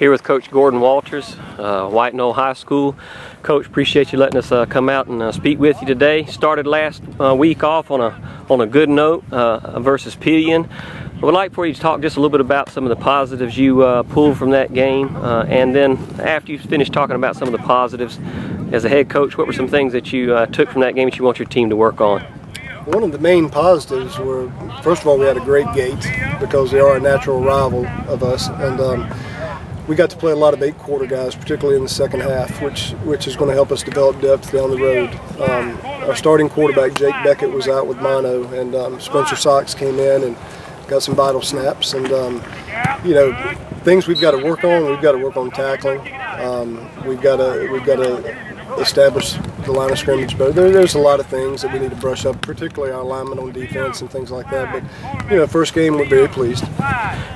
Here with Coach Gordon Walters, White Knoll High School. Coach, appreciate you letting us come out and speak with you today. Started last week off on a good note versus Pelion. I would like for you to talk just a little bit about some of the positives you pulled from that game, and then after you finish talking about some of the positives as a head coach, what were some things that you took from that game that you want your team to work on? One of the main positives were, first of all, we had a great gate because they are a natural rival of us, and we got to play a lot of 8-quarter guys, particularly in the second half, which is going to help us develop depth down the road. Our starting quarterback, Jake Beckett, was out with mono, and Spencer Sox came in and got some vital snaps. And, you know, things we've got to work on. We've got to work on tackling. We've got to establish the line of scrimmage better. There's a lot of things that we need to brush up, particularly our alignment on defense and things like that. But, you know, first game, we're very pleased.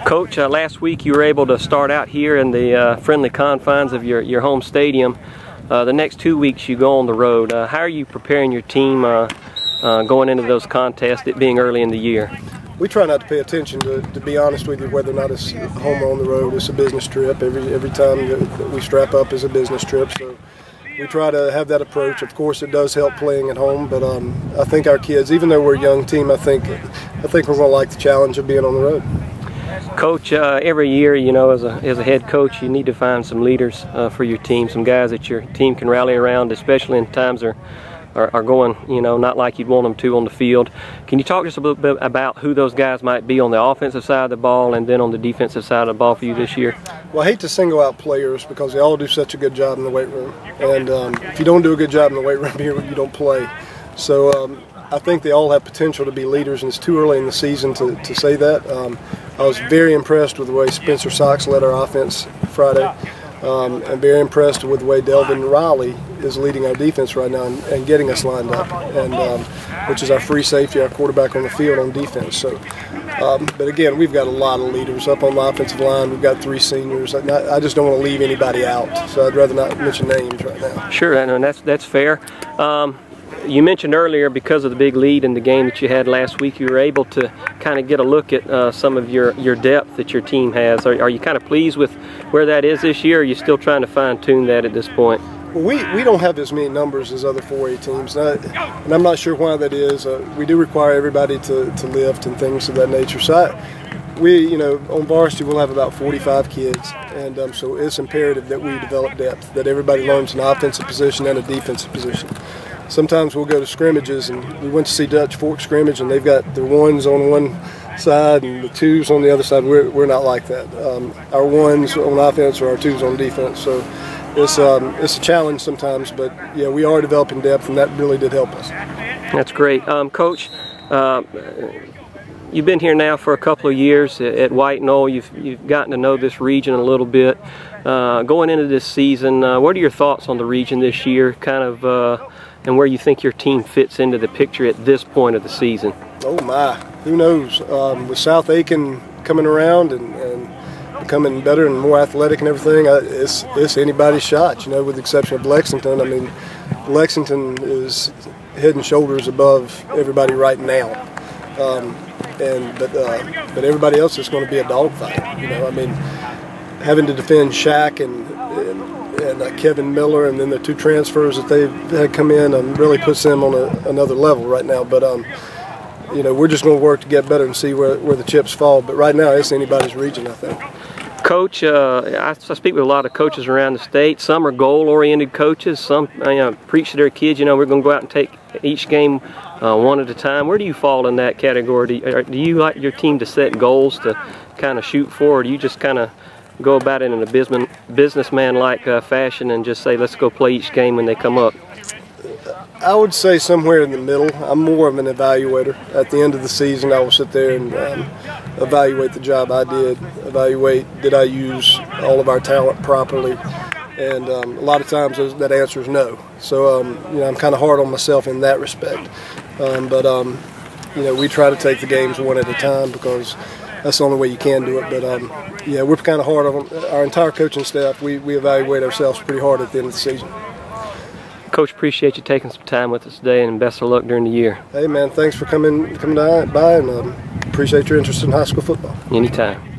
Coach, last week you were able to start out here in the friendly confines of your home stadium. The next 2 weeks you go on the road. How are you preparing your team going into those contests, it being early in the year? We try not to pay attention, to be honest with you, whether or not it's home or on the road. It's a business trip. Every time that we strap up is a business trip. So we try to have that approach. Of course, it does help playing at home, but I think our kids, even though we're a young team, I think we're going to like the challenge of being on the road. Coach, every year, you know, as a head coach, you need to find some leaders for your team, some guys that your team can rally around, especially in times are going, you know, not like you'd want them to on the field. Can you talk just a little bit about who those guys might be on the offensive side of the ball and then on the defensive side of the ball for you this year? Well, I hate to single out players because they all do such a good job in the weight room. And if you don't do a good job in the weight room here, you don't play. So I think they all have potential to be leaders, and it's too early in the season to say that. I was very impressed with the way Spencer Sox led our offense Friday. I'm very impressed with the way Delvin Riley is leading our defense right now and getting us lined up, and which is our free safety, our quarterback on the field on defense. So, but again, we've got a lot of leaders up on the offensive line. We've got 3 seniors. I just don't want to leave anybody out, so I'd rather not mention names right now. Sure, and that's fair. You mentioned earlier, because of the big lead in the game that you had last week, you were able to kind of get a look at some of your depth that your team has. Are you kind of pleased with where that is this year, or are you still trying to fine-tune that at this point? Well, we don't have as many numbers as other 4A teams, and I'm not sure why that is. We do require everybody to lift and things of that nature. So you know, on varsity we'll have about 45 kids, and so it's imperative that we develop depth, that everybody learns an offensive position and a defensive position. Sometimes we'll go to scrimmages, and we went to see Dutch Fork scrimmage, and they've got their 1s on one side and the 2s on the other side. We're not like that. Our 1s on offense are our 2s on defense. So it's a challenge sometimes, but yeah, we are developing depth, and that really did help us. That's great. Coach, you've been here now for a couple of years at White Knoll. You've gotten to know this region a little bit. Going into this season, what are your thoughts on the region this year, kind of, and where you think your team fits into the picture at this point of the season? Oh my, who knows? With South Aiken coming around and becoming better and more athletic and everything, it's anybody's shot, you know, with the exception of Lexington. I mean, Lexington is head and shoulders above everybody right now. But everybody else is going to be a dogfight. You know, I mean, having to defend Shaq and Kevin Miller, and then the 2 transfers that they've had come in, really puts them on another level right now. But you know, we're just going to work to get better and see where the chips fall. But right now, it's anybody's region, I think. Coach, I speak with a lot of coaches around the state. Some are goal-oriented coaches. Some preach to their kids, you know, we're going to go out and take each game one at a time. Where do you fall in that category? Do you like your team to set goals to kind of shoot for, or do you just kind of go about it in a businessman-like fashion and just say, let's go play each game when they come up? I would say somewhere in the middle. I'm more of an evaluator. At the end of the season, I will sit there and evaluate the job I did, evaluate did I use all of our talent properly, and a lot of times that answer is no. So you know, I'm kind of hard on myself in that respect. But you know, we try to take the games one at a time because that's the only way you can do it. But yeah, we're kind of hard on our entire coaching staff. We evaluate ourselves pretty hard at the end of the season. Coach, appreciate you taking some time with us today, and best of luck during the year. Hey man, thanks for coming by, and appreciate your interest in high school football. Anytime.